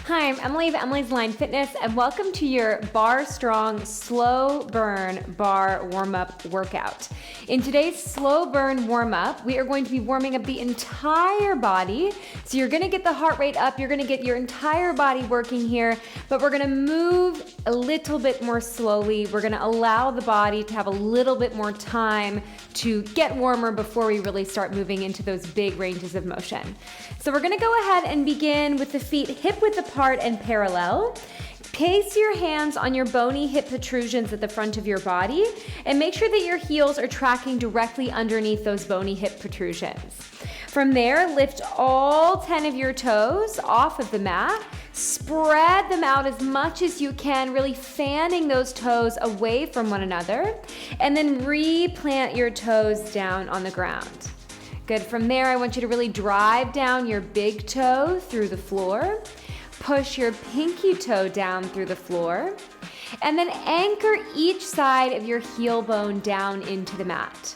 Hi, I'm Emily of Emily's Line Fitness, and welcome to your Bar Strong Slow Burn Bar Warm-Up workout. In today's Slow Burn Warm-Up, we are going to be warming up the entire body. So you're gonna get the heart rate up, you're gonna get your entire body working here, but we're gonna move a little bit more slowly. We're gonna allow the body to have a little bit more time to get warmer before we really start moving into those big ranges of motion. So we're gonna go ahead and begin with the feet hip-width apart and parallel. Place your hands on your bony hip protrusions at the front of your body and make sure that your heels are tracking directly underneath those bony hip protrusions. From there, lift all 10 of your toes off of the mat. Spread them out as much as you can, really fanning those toes away from one another, and then replant your toes down on the ground. Good. From there, I want you to really drive down your big toe through the floor. Push your pinky toe down through the floor, and then anchor each side of your heel bone down into the mat.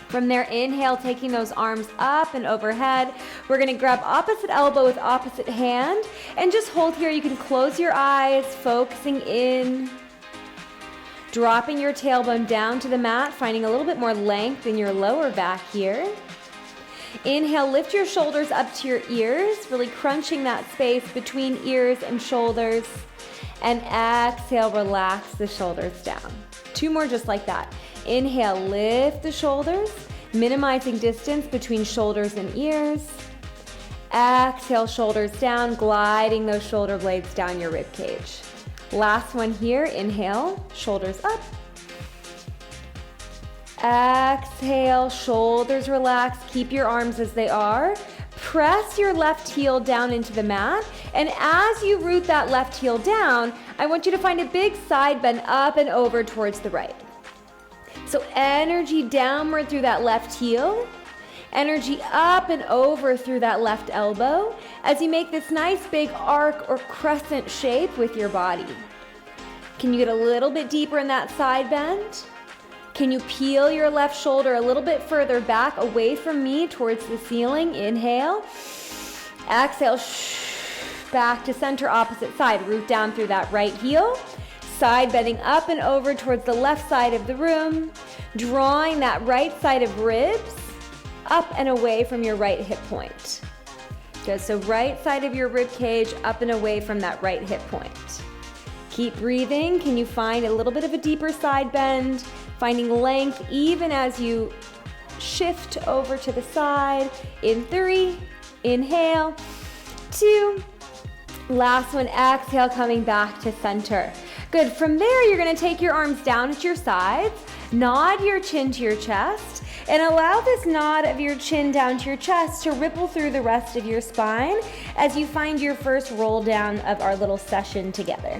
From there, inhale, taking those arms up and overhead. We're gonna grab opposite elbow with opposite hand and just hold here. You can close your eyes, focusing in, dropping your tailbone down to the mat, finding a little bit more length in your lower back here. Inhale, lift your shoulders up to your ears, really crunching that space between ears and shoulders. And exhale, relax the shoulders down. Two more just like that. Inhale, lift the shoulders, minimizing distance between shoulders and ears. Exhale, shoulders down, gliding those shoulder blades down your rib cage. Last one here, inhale, shoulders up. Exhale, shoulders relax, keep your arms as they are. Press your left heel down into the mat, and as you root that left heel down, I want you to find a big side bend up and over towards the right. So energy downward through that left heel, energy up and over through that left elbow as you make this nice big arc or crescent shape with your body. Can you get a little bit deeper in that side bend? Can you peel your left shoulder a little bit further back away from me towards the ceiling? Inhale. Exhale, back to center, opposite side. Root down through that right heel. Side bending up and over towards the left side of the room. Drawing that right side of ribs up and away from your right hip point. Good, so right side of your rib cage up and away from that right hip point. Keep breathing. Can you find a little bit of a deeper side bend? Finding length even as you shift over to the side. In 3, inhale, 2, last one, exhale, coming back to center. Good, from there you're gonna take your arms down at your sides, nod your chin to your chest, and allow this nod of your chin down to your chest to ripple through the rest of your spine as you find your first roll down of our little session together.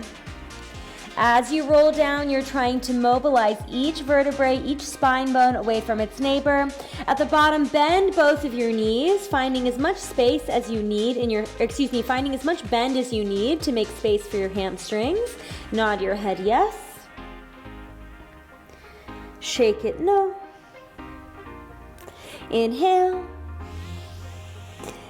As you roll down, you're trying to mobilize each vertebrae, each spine bone away from its neighbor. At the bottom, bend both of your knees, finding as much space as you need finding as much bend as you need to make space for your hamstrings. Nod your head yes. Shake it no. Inhale.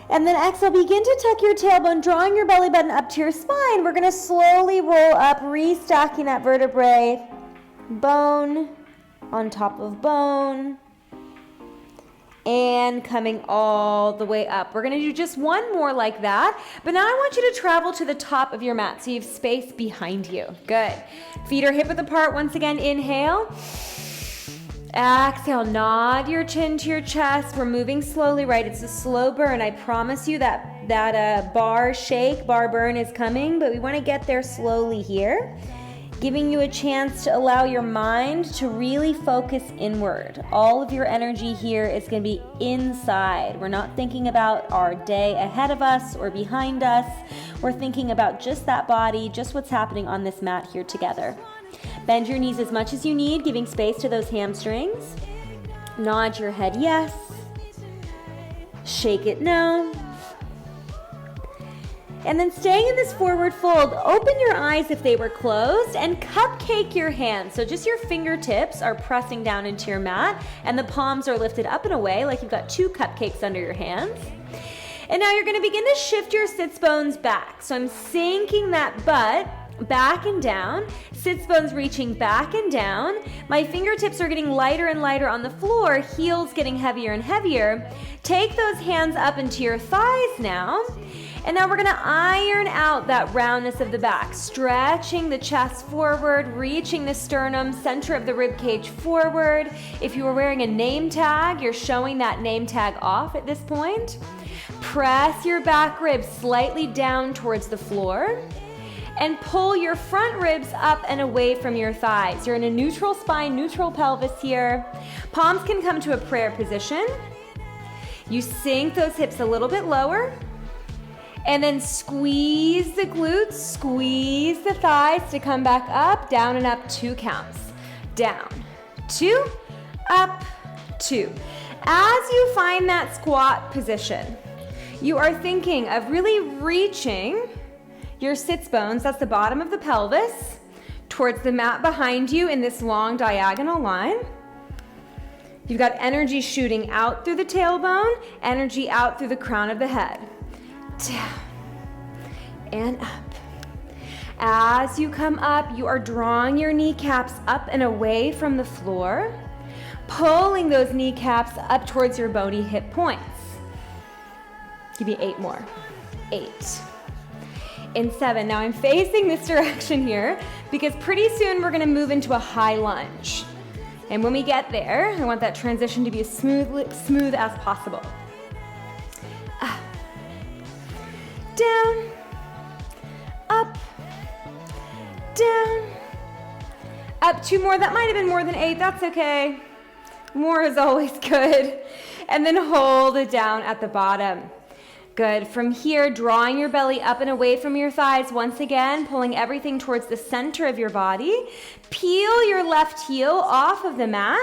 And then exhale, begin to tuck your tailbone, drawing your belly button up to your spine. We're gonna slowly roll up, restacking that vertebrae, bone on top of bone, and coming all the way up. We're gonna do just one more like that, but now I want you to travel to the top of your mat so you have space behind you. Good. Feet are hip-width apart. Once again, inhale. Exhale, nod your chin to your chest. We're moving slowly, right? It's a slow burn. I promise you that bar shake, bar burn is coming, but we want to get there slowly here, giving you a chance to allow your mind to really focus inward. All of your energy here is going to be inside. We're not thinking about our day ahead of us or behind us. We're thinking about just that body, just what's happening on this mat here together. Bend your knees as much as you need, giving space to those hamstrings. Nod your head yes. Shake it no. And then staying in this forward fold, open your eyes if they were closed and cupcake your hands. So just your fingertips are pressing down into your mat and the palms are lifted up and away like you've got 2 cupcakes under your hands. And now you're gonna begin to shift your sits bones back. So I'm sinking that butt back and down, sits bones reaching back and down. My fingertips are getting lighter and lighter on the floor, heels getting heavier and heavier. Take those hands up into your thighs now. And now we're gonna iron out that roundness of the back, stretching the chest forward, reaching the sternum, center of the rib cage forward. If you were wearing a name tag, you're showing that name tag off at this point. Press your back ribs slightly down towards the floor and pull your front ribs up and away from your thighs. You're in a neutral spine, neutral pelvis here. Palms can come to a prayer position. You sink those hips a little bit lower. And then squeeze the glutes, squeeze the thighs to come back up, down and up, 2 counts. Down, 2, up, 2. As you find that squat position, you are thinking of really reaching your sits bones, that's the bottom of the pelvis, towards the mat behind you in this long diagonal line. You've got energy shooting out through the tailbone, energy out through the crown of the head. Down and up. As you come up, you are drawing your kneecaps up and away from the floor, pulling those kneecaps up towards your bony hip points. Give me 8 more. 8. And 7. Now I'm facing this direction here because pretty soon we're gonna move into a high lunge. And when we get there, I want that transition to be as smooth as possible. Up. Down, up, down, up. 2 more. That might have been more than 8. That's okay. More is always good. And then hold it down at the bottom. Good. From here, drawing your belly up and away from your thighs. Once again, pulling everything towards the center of your body. Peel your left heel off of the mat.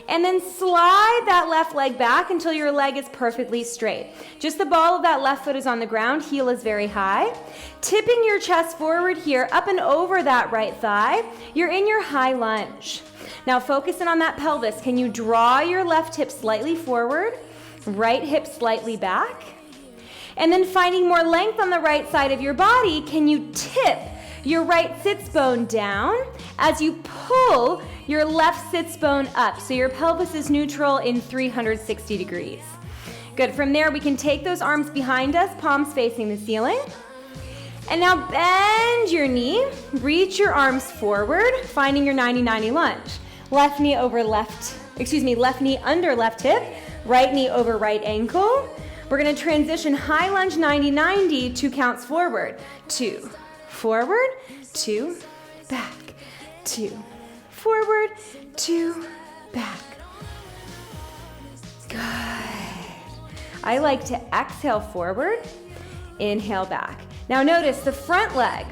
And then slide that left leg back until your leg is perfectly straight. Just the ball of that left foot is on the ground, heel is very high. Tipping your chest forward here, up and over that right thigh. You're in your high lunge. Now focusing on that pelvis. Can you draw your left hip slightly forward, right hip slightly back? And then finding more length on the right side of your body, can you tip your right sits bone down as you pull your left sits bone up, so your pelvis is neutral in 360 degrees. Good. From there, we can take those arms behind us, palms facing the ceiling. And now bend your knee, reach your arms forward, finding your 90-90 lunge. Left knee under left hip, right knee over right ankle. We're gonna transition high lunge 90-90, 2 counts forward. 2, forward, 2, back, 2, forward, 2, back. Good. I like to exhale forward, inhale back. Now notice the front leg,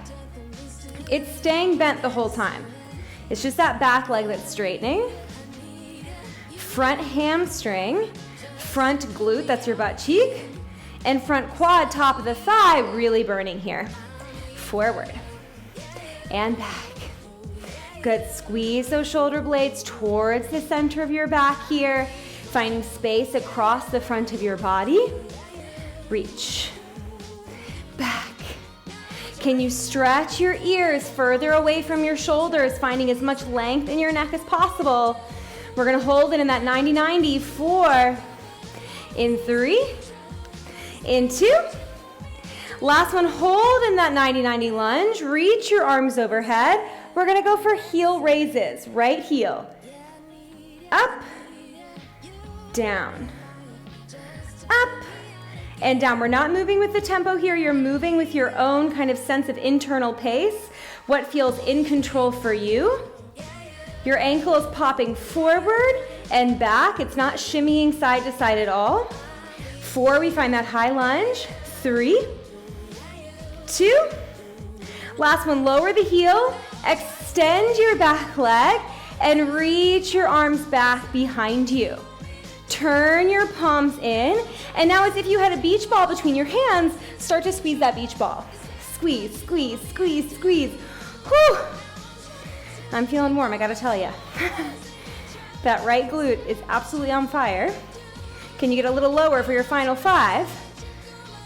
it's staying bent the whole time. It's just that back leg that's straightening. Front hamstring, front glute, that's your butt cheek, and front quad, top of the thigh, really burning here. Forward and back. Good. Squeeze those shoulder blades towards the center of your back here, finding space across the front of your body. Reach back. Can you stretch your ears further away from your shoulders, finding as much length in your neck as possible? We're gonna hold it in that 90-90, 4, in 3, in 2. Last one, hold in that 90-90 lunge. Reach your arms overhead. We're gonna go for heel raises. Right heel, up, down, up, and down. We're not moving with the tempo here. You're moving with your own kind of sense of internal pace. What feels in control for you. Your ankle is popping forward and back. It's not shimmying side to side at all. 4, we find that high lunge. 3, 2. Last one, lower the heel, extend your back leg, and reach your arms back behind you. Turn your palms in, and now as if you had a beach ball between your hands, start to squeeze that beach ball. Squeeze, squeeze, squeeze, squeeze. Whew. I'm feeling warm, I gotta tell you. That right glute is absolutely on fire. Can you get a little lower for your final 5,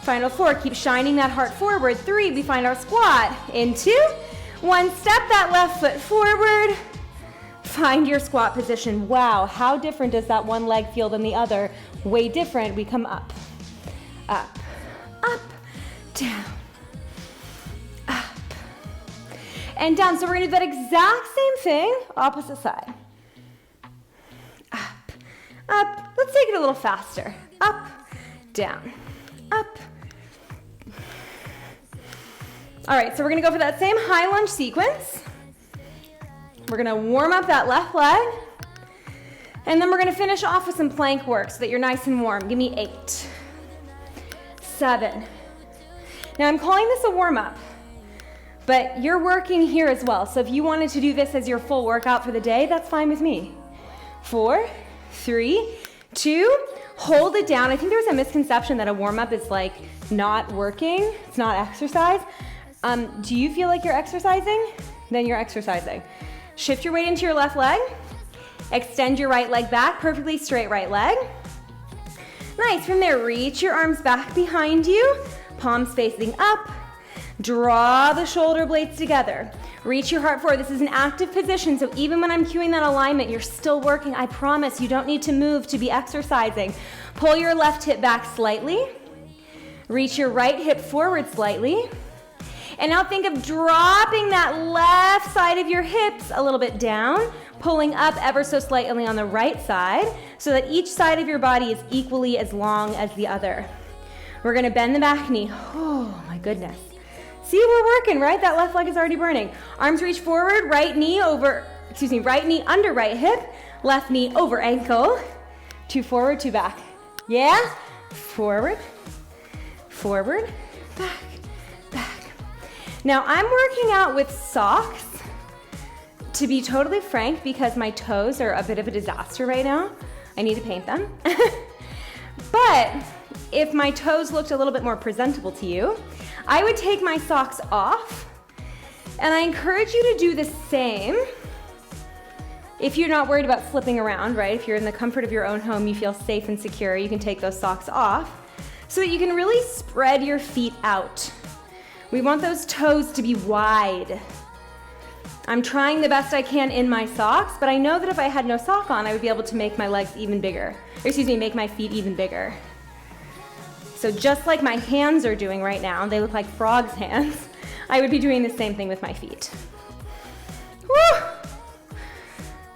Final 4, keep shining that heart forward. 3, we find our squat. In 2, 1, step that left foot forward. Find your squat position. Wow, how different does that one leg feel than the other? Way different. We come up, up, up, down, up, and down. So we're gonna do that exact same thing, opposite side. Up, up. Let's take it a little faster. Up, down, up. All right, so we're gonna go for that same high lunge sequence. We're gonna warm up that left leg, and then we're gonna finish off with some plank work so that you're nice and warm. Give me 8, 7. Now I'm calling this a warm up, but you're working here as well. So if you wanted to do this as your full workout for the day, that's fine with me. 4, 3, 2, hold it down. I think there's a misconception that a warm up is like not working, it's not exercise. Do you feel like you're exercising? Then you're exercising. Shift your weight into your left leg. Extend your right leg back, perfectly straight right leg. Nice, from there, reach your arms back behind you, palms facing up. Draw the shoulder blades together. Reach your heart forward. This is an active position, so even when I'm cueing that alignment, you're still working. I promise you don't need to move to be exercising. Pull your left hip back slightly. Reach your right hip forward slightly. And now think of dropping that left side of your hips a little bit down, pulling up ever so slightly on the right side so that each side of your body is equally as long as the other. We're gonna bend the back knee. Oh my goodness. See, we're working, right? That left leg is already burning. Arms reach forward, right knee under right hip, left knee over ankle. 2 forward, 2 back. Yeah? Forward, forward, back. Now I'm working out with socks, to be totally frank, because my toes are a bit of a disaster right now. I need to paint them. But if my toes looked a little bit more presentable to you, I would take my socks off, and I encourage you to do the same. If you're not worried about flipping around, right? If you're in the comfort of your own home, you feel safe and secure, you can take those socks off so that you can really spread your feet out. We want those toes to be wide. I'm trying the best I can in my socks, but I know that if I had no sock on, I would be able to make my legs even bigger. Make my feet even bigger. So just like my hands are doing right now, they look like frogs' hands, I would be doing the same thing with my feet. Woo!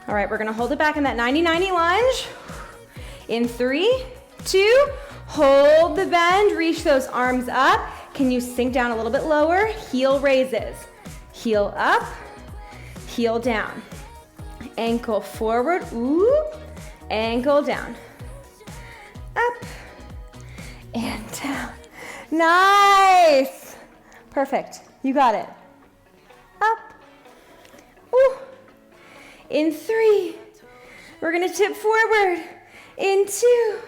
All right, we're gonna hold it back in that 90-90 lunge. In 3, 2, hold the bend, reach those arms up. Can you sink down a little bit lower? Heel raises. Heel up, heel down. Ankle forward, ooh, ankle down. Up and down. Nice. Perfect, you got it. Up, ooh. In 3, we're gonna tip forward. In 2,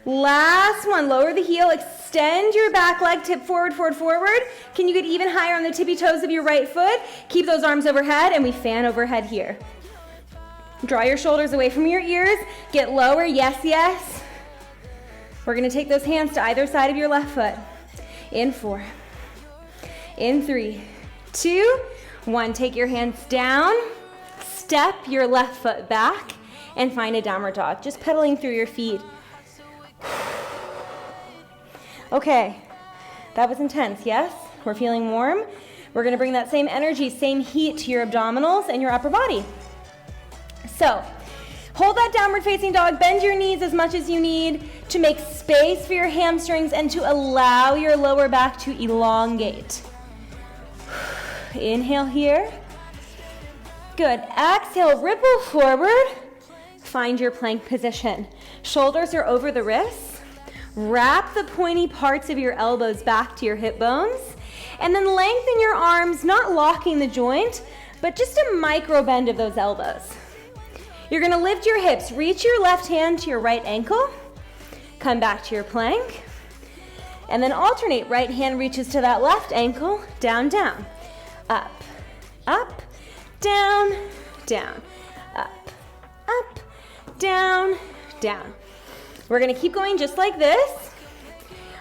last one, lower the heel, extend your back leg, tip forward, forward, forward. Can you get even higher on the tippy toes of your right foot? Keep those arms overhead, and we fan overhead here. Draw your shoulders away from your ears, get lower, yes, yes. We're gonna take those hands to either side of your left foot. In 4, in 3, 2, 1, take your hands down, step your left foot back, and find a downward dog, just pedaling through your feet. Okay, that was intense, yes? We're feeling warm. We're gonna bring that same energy, same heat to your abdominals and your upper body. So, hold that downward facing dog, bend your knees as much as you need to make space for your hamstrings and to allow your lower back to elongate. Inhale here. Good, exhale, ripple forward. Find your plank position. Shoulders are over the wrists. Wrap the pointy parts of your elbows back to your hip bones, and then lengthen your arms, not locking the joint, but just a micro bend of those elbows. You're gonna lift your hips, reach your left hand to your right ankle, come back to your plank, and then alternate. Right hand reaches to that left ankle, down, down, up, up, down, down, up, down, down. We're gonna keep going just like this.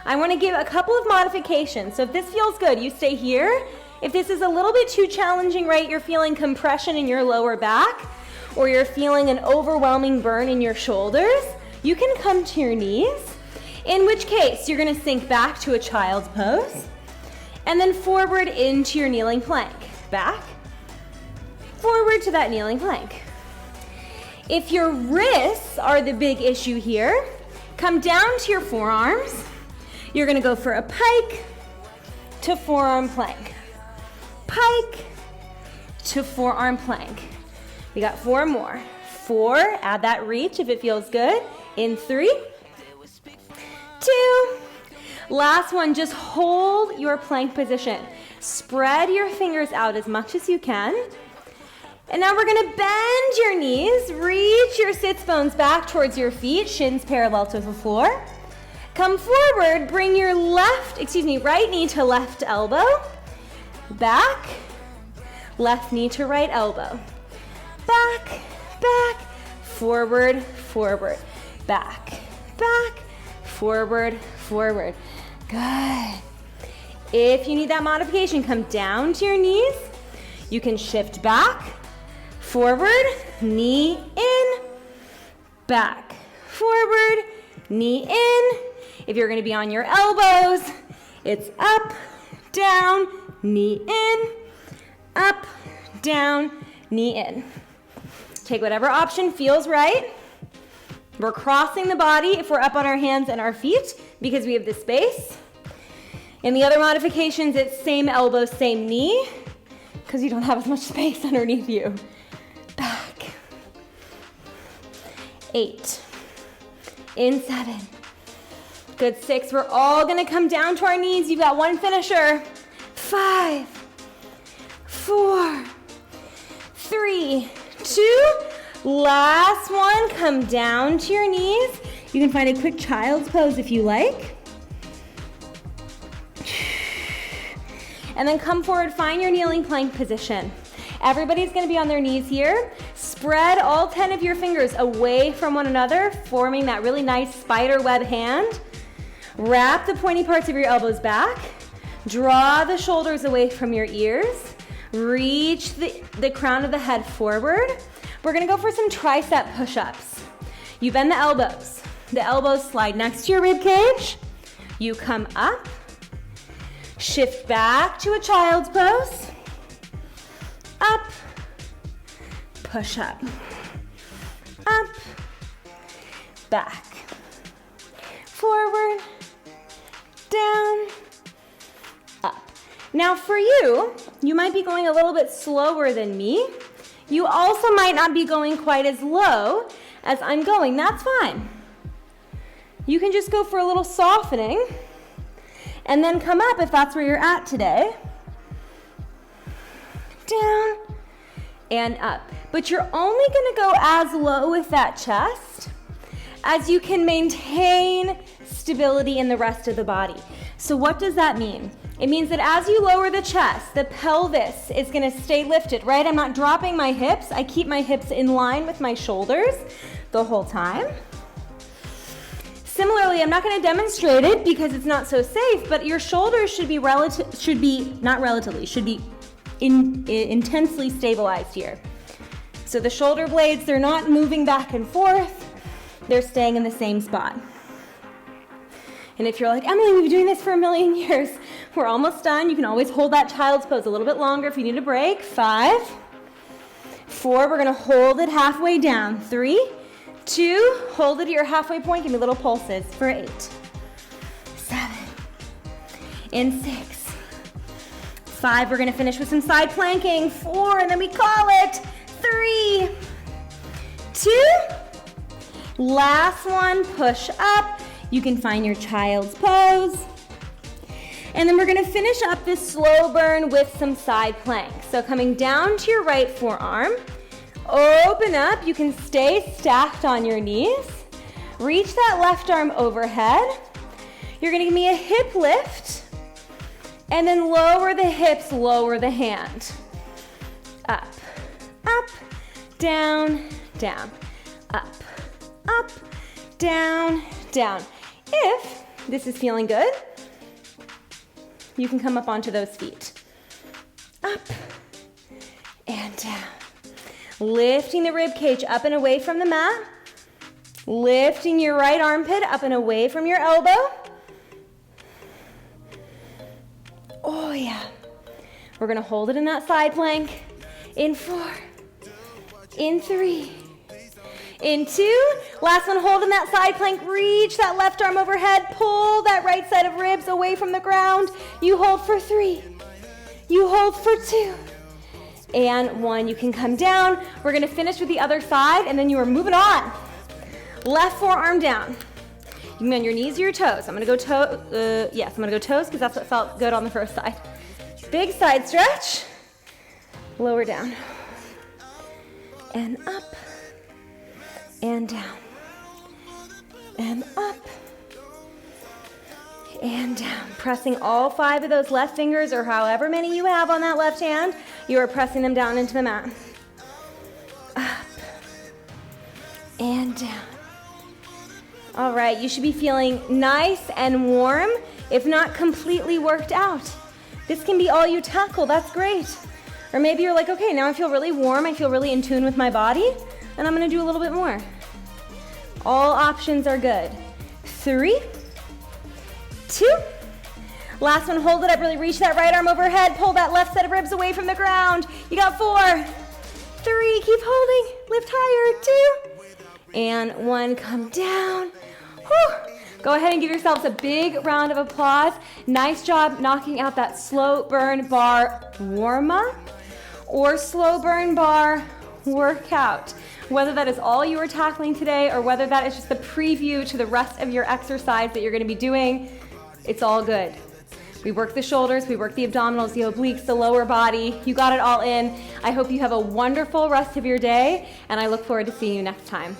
I wanna give a couple of modifications. So if this feels good, you stay here. If this is a little bit too challenging, right, you're feeling compression in your lower back, or you're feeling an overwhelming burn in your shoulders, you can come to your knees, in which case you're gonna sink back to a child's pose, and then forward into your kneeling plank. Back, forward to that kneeling plank. If your wrists are the big issue here, come down to your forearms. You're gonna go for a pike to forearm plank. Pike to forearm plank. We got 4 more. 4, add that reach if it feels good. In 3, 2, last one, just hold your plank position. Spread your fingers out as much as you can. And now we're gonna bend your knees, reach your sits bones back towards your feet, shins parallel to the floor. Come forward, bring your right knee to left elbow. Back, left knee to right elbow. Back, back, forward, forward. Back, back, forward, forward. Good. If you need that modification, come down to your knees. You can shift back, forward, knee in, back, forward, knee in. If you're gonna be on your elbows, it's up, down, knee in, up, down, knee in. Take whatever option feels right. We're crossing the body if we're up on our hands and our feet because we have the space. In the other modifications, it's same elbow, same knee, because you don't have as much space underneath you. Back. 8. In 7. Good. 6. We're all gonna come down to our knees. You've got one finisher. 5, 4, 3, 2. Last one, come down to your knees. You can find a quick child's pose if you like. And then come forward, find your kneeling plank position. Everybody's gonna be on their knees here. Spread all 10 of your fingers away from one another, forming that really nice spider web hand. Wrap the pointy parts of your elbows back. Draw the shoulders away from your ears. Reach the crown of the head forward. We're gonna go for some tricep push-ups. You bend the elbows. The elbows slide next to your rib cage. You come up. Shift back to a child's pose. Up. Push up. Up. Back. Forward. Down. Up. Now for you, you might be going a little bit slower than me. You also might not be going quite as low as I'm going. That's fine. You can just go for a little softening and then come up if that's where you're at today. Down and up. But you're only gonna go as low with that chest as you can maintain stability in the rest of the body. So what does that mean? It means that as you lower the chest, the pelvis is gonna stay lifted, right? I'm not dropping my hips. I keep my hips in line with my shoulders the whole time. Similarly, I'm not gonna demonstrate it because it's not so safe, but your shoulders should be intensely stabilized here. So the shoulder blades, they're not moving back and forth. They're staying in the same spot. And if you're like, Emily, we've been doing this for a million years, we're almost done. You can always hold that child's pose a little bit longer if you need a break. 5, 4, we're gonna hold it halfway down. 3, 2, hold it at your halfway point. Give me little pulses for 8, 7, in 6, 5, we're gonna finish with some side planking. 4, and then we call it. 3, 2, last one, push up. You can find your child's pose. And then we're gonna finish up this slow burn with some side planks. So coming down to your right forearm, open up, you can stay stacked on your knees. Reach that left arm overhead. You're gonna give me a hip lift, and then lower the hips, lower the hand. Up, up, down, down, up, down, down. If this is feeling good, you can come up onto those feet. Up and down. Lifting the rib cage up and away from the mat. Lifting your right armpit up and away from your elbow. Oh yeah. We're gonna hold it in that side plank. In 4, in 3, in 2. Last one, hold in that side plank. Reach that left arm overhead. Pull that right side of ribs away from the ground. You hold for 3. You hold for 2. And 1. You can come down. We're gonna finish with the other side, and then you are moving on. Left forearm down. You can be on your knees or your toes. I'm gonna go I'm gonna go toes because that's what felt good on the first side. Big side stretch. Lower down. And up. And down. And up. And down. Pressing all 5 of those left fingers, or however many you have on that left hand, you are pressing them down into the mat. Up. And down. All right, you should be feeling nice and warm, if not completely worked out. This can be all you tackle, that's great. Or maybe you're like, okay, now I feel really warm, I feel really in tune with my body, and I'm gonna do a little bit more. All options are good. 3, 2. Last one, hold it up, really reach that right arm overhead, pull that left set of ribs away from the ground. You got 4, 3, keep holding, lift higher, 2, and 1, come down. Whew. Go ahead and give yourselves a big round of applause. Nice job knocking out that slow burn bar warm-up or slow burn bar workout. Whether that is all you are tackling today or whether that is just the preview to the rest of your exercise that you're gonna be doing, it's all good. We work the shoulders, we work the abdominals, the obliques, the lower body. You got it all in. I hope you have a wonderful rest of your day, and I look forward to seeing you next time.